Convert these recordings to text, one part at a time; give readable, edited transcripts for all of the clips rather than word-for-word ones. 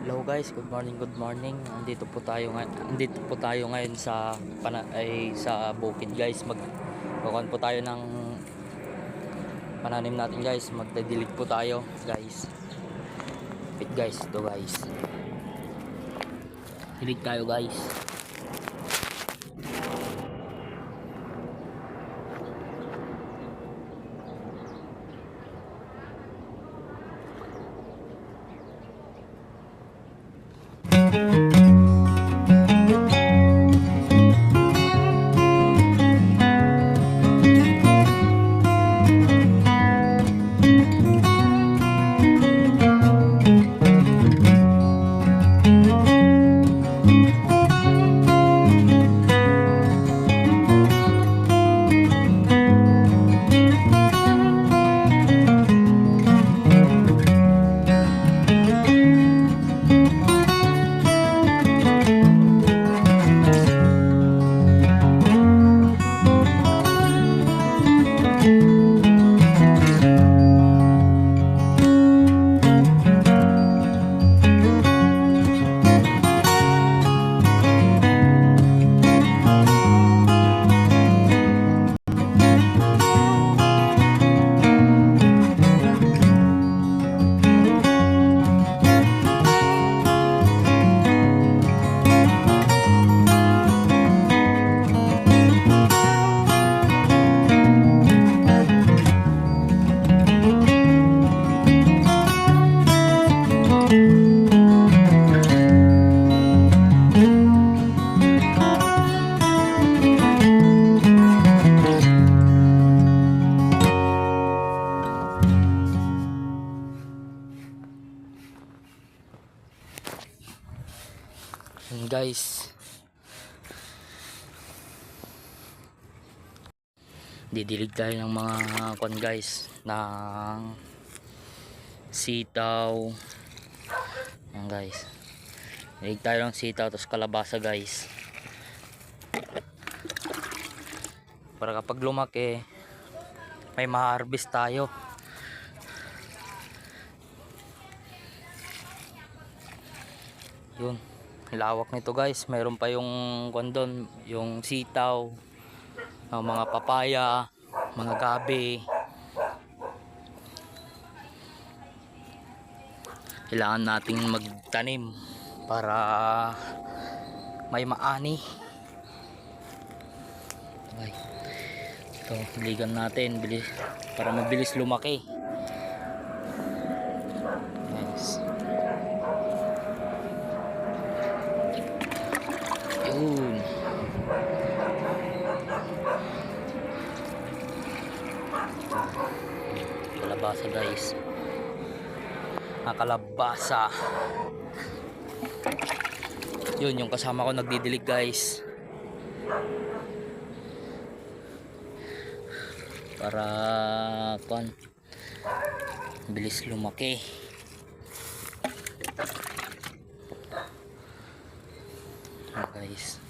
Hello guys, good morning, good morning. Andito po tayo ngayon sa sa bukid guys. Magkukuhan po tayo ng pananim natin guys. Magdidilig po tayo guys. Wait guys, ito guys. Dilig tayo guys. Yan guys. Didilig tayo ng mga kon guys ng sitaw. Yan guys. Didilig tayo ng sitaw tapos kalabasa guys. Para kapag lumaki may ma-harvest tayo. Yun. Lawak nito guys. Mayroon pa yung kondon, yung sitaw, ang mga papaya, mga gabi. Kailangan nating magtanim para may maani. Okay. Ito, biligan natin para mabilis lumaki. Yes. Yun. Kalabasa guys. Kalabasa. Yun yung kasama ko nagdidilig guys. Para bilis lumaki. Guys.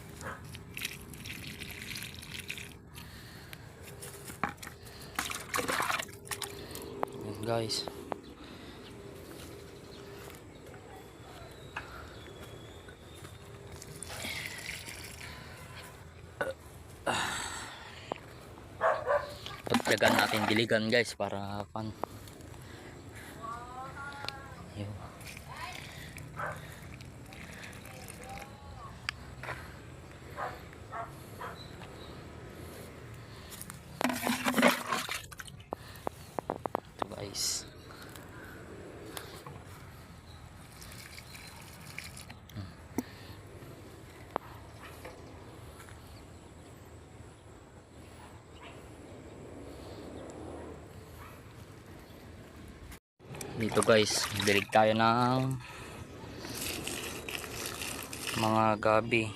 Yan guys. Pagdagan natin diligan guys para yun. Ito guys. Dito guys, dilig tayo ng mga gabi.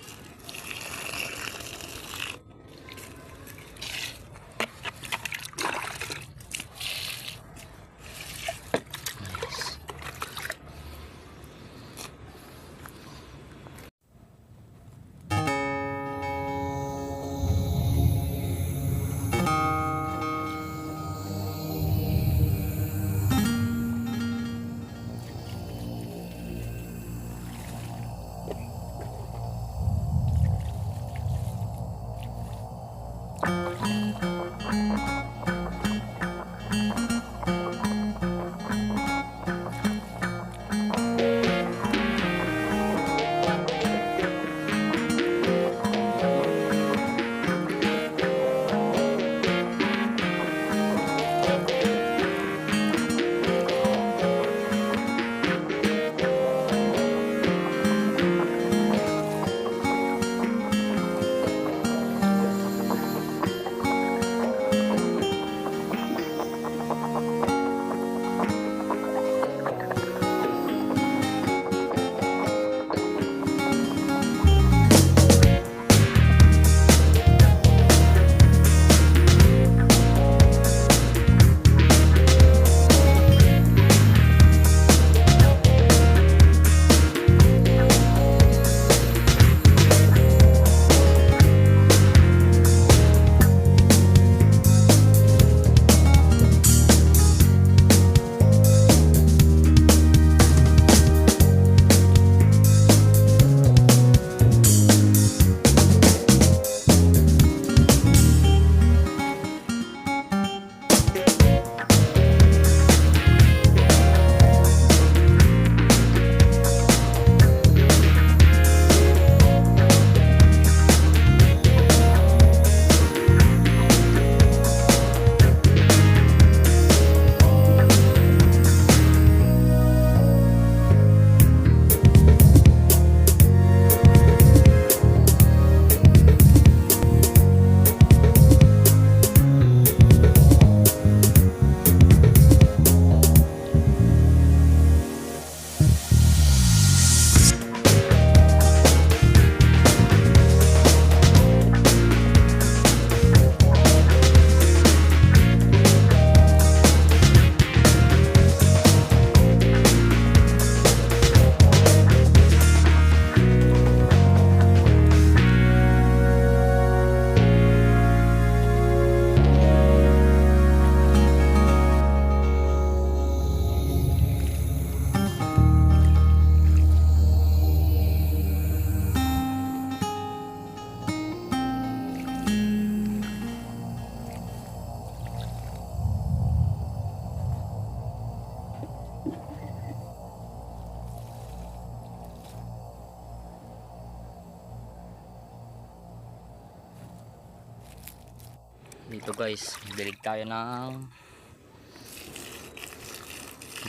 Dito guys, dilig tayo ng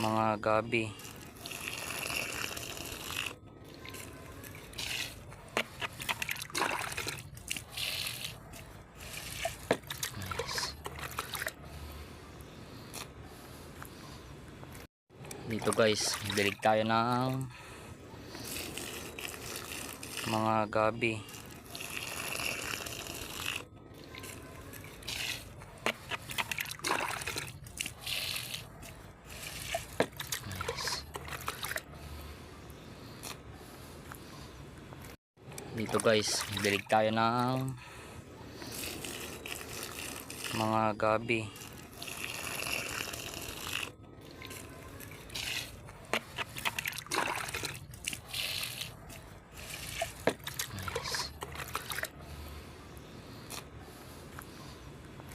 mga gabi. Nice. Dito guys, dilig tayo ng mga gabi. Dito guys, dilig tayo ng mga gabi.